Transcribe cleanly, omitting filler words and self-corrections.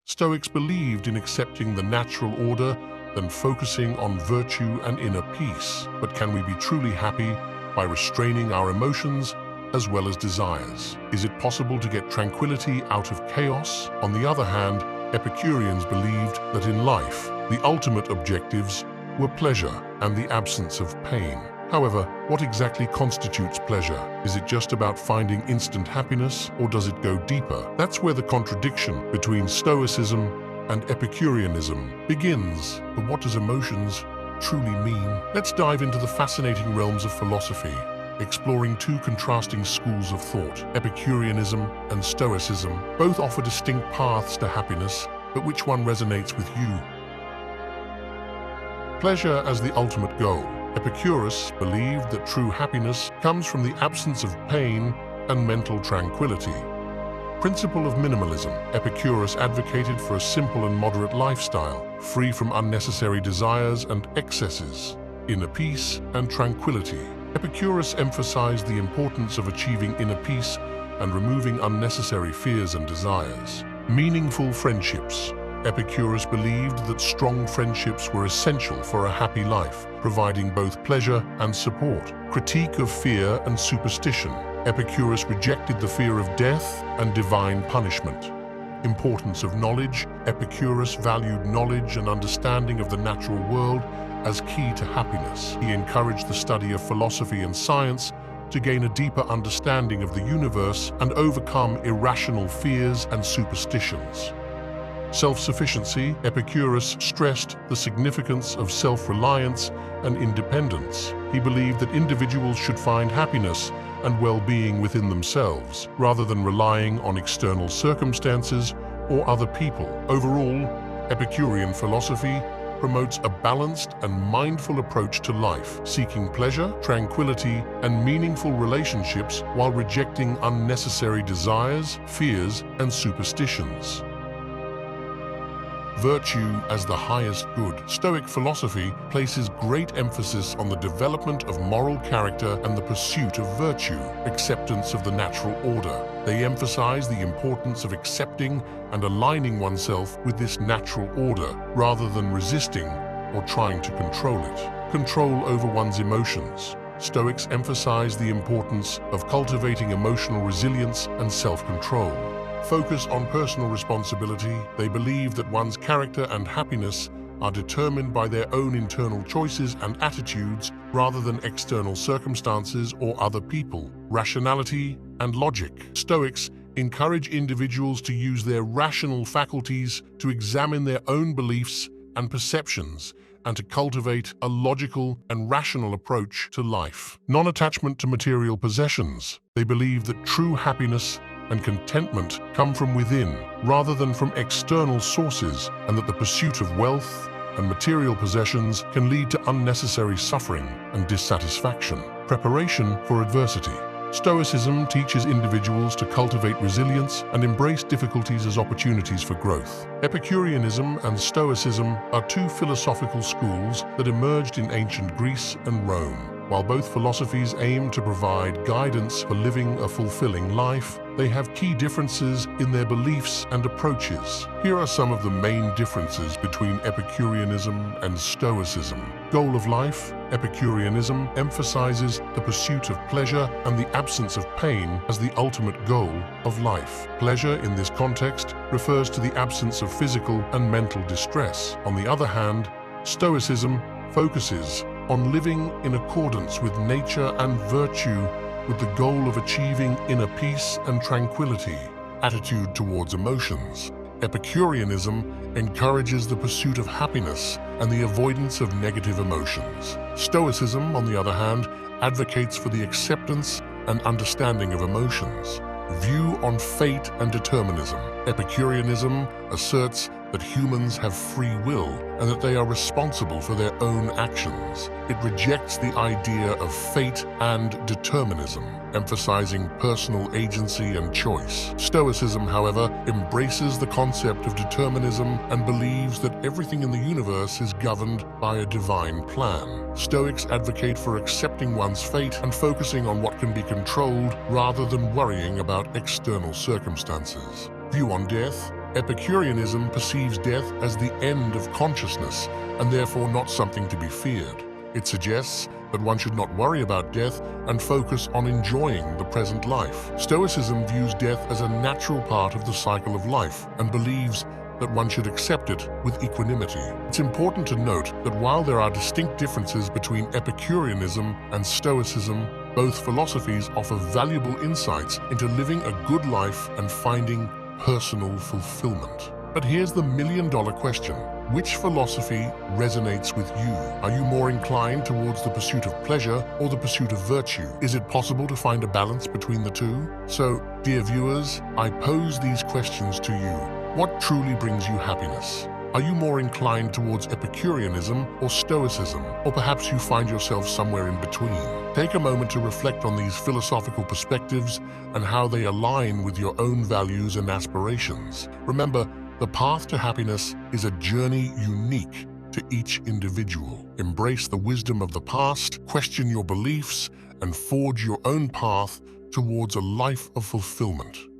Stoics believed in accepting the natural order than focusing on virtue and inner peace. But can we be truly happy by restraining our emotions as well as desires? Is it possible to get tranquility out of chaos? On the other hand, Epicureans believed that in life, the ultimate objectives were pleasure and the absence of pain. However, what exactly constitutes pleasure? Is it just about finding instant happiness, or does it go deeper? That's where the contradiction between Stoicism and Epicureanism begins. But what does emotions truly mean? Let's dive into the fascinating realms of philosophy, exploring two contrasting schools of thought, Epicureanism and Stoicism. Both offer distinct paths to happiness, but which one resonates with you? Pleasure as the ultimate goal. Epicurus believed that true happiness comes from the absence of pain and mental tranquility. Principle of minimalism. Epicurus advocated for a simple and moderate lifestyle, free from unnecessary desires and excesses, inner peace and tranquility. Epicurus emphasized the importance of achieving inner peace and removing unnecessary fears and desires. Meaningful friendships. Epicurus believed that strong friendships were essential for a happy life, providing both pleasure and support. Critique of fear and superstition. Epicurus rejected the fear of death and divine punishment. Importance of knowledge. Epicurus valued knowledge and understanding of the natural world as key to happiness. He encouraged the study of philosophy and science to gain a deeper understanding of the universe and overcome irrational fears and superstitions. Self-sufficiency. Epicurus stressed the significance of self-reliance and independence. He believed that individuals should find happiness and well-being within themselves, rather than relying on external circumstances or other people. Overall, Epicurean philosophy promotes a balanced and mindful approach to life, seeking pleasure, tranquility, and meaningful relationships while rejecting unnecessary desires, fears, and superstitions. Virtue as the highest good. Stoic philosophy places great emphasis on the development of moral character and the pursuit of virtue, acceptance of the natural order. They emphasize the importance of accepting and aligning oneself with this natural order, rather than resisting or trying to control it. Control over one's emotions. Stoics emphasize the importance of cultivating emotional resilience and self-control. Focus on personal responsibility. They believe that one's character and happiness are determined by their own internal choices and attitudes rather than external circumstances or other people. Rationality and logic. Stoics encourage individuals to use their rational faculties to examine their own beliefs and perceptions and to cultivate a logical and rational approach to life. Non-attachment to material possessions. They believe that true happiness and contentment come from within rather than from external sources, and that the pursuit of wealth and material possessions can lead to unnecessary suffering and dissatisfaction. Preparation for adversity. Stoicism teaches individuals to cultivate resilience and embrace difficulties as opportunities for growth. Epicureanism and Stoicism are two philosophical schools that emerged in ancient Greece and Rome. While both philosophies aim to provide guidance for living a fulfilling life, they have key differences in their beliefs and approaches. Here are some of the main differences between Epicureanism and Stoicism. Goal of life. Epicureanism emphasizes the pursuit of pleasure and the absence of pain as the ultimate goal of life. Pleasure in this context refers to the absence of physical and mental distress. On the other hand, Stoicism focuses on living in accordance with nature and virtue, with the goal of achieving inner peace and tranquility. Attitude towards emotions. Epicureanism encourages the pursuit of happiness and the avoidance of negative emotions. Stoicism, on the other hand, advocates for the acceptance and understanding of emotions. View on fate and determinism. Epicureanism asserts that humans have free will and that they are responsible for their own actions. It rejects the idea of fate and determinism, emphasizing personal agency and choice. Stoicism, however, embraces the concept of determinism and believes that everything in the universe is governed by a divine plan. Stoics advocate for accepting one's fate and focusing on what can be controlled rather than worrying about external circumstances. View on death. Epicureanism perceives death as the end of consciousness and therefore not something to be feared. It suggests that one should not worry about death and focus on enjoying the present life. Stoicism views death as a natural part of the cycle of life and believes that one should accept it with equanimity. It's important to note that while there are distinct differences between Epicureanism and Stoicism, both philosophies offer valuable insights into living a good life and finding personal fulfillment. But here's the million-dollar question. Which philosophy resonates with you? Are you more inclined towards the pursuit of pleasure or the pursuit of virtue? Is it possible to find a balance between the two? So, dear viewers, I pose these questions to you. What truly brings you happiness? Are you more inclined towards Epicureanism or Stoicism? Or perhaps you find yourself somewhere in between? Take a moment to reflect on these philosophical perspectives and how they align with your own values and aspirations. Remember, the path to happiness is a journey unique to each individual. Embrace the wisdom of the past, question your beliefs, and forge your own path towards a life of fulfillment.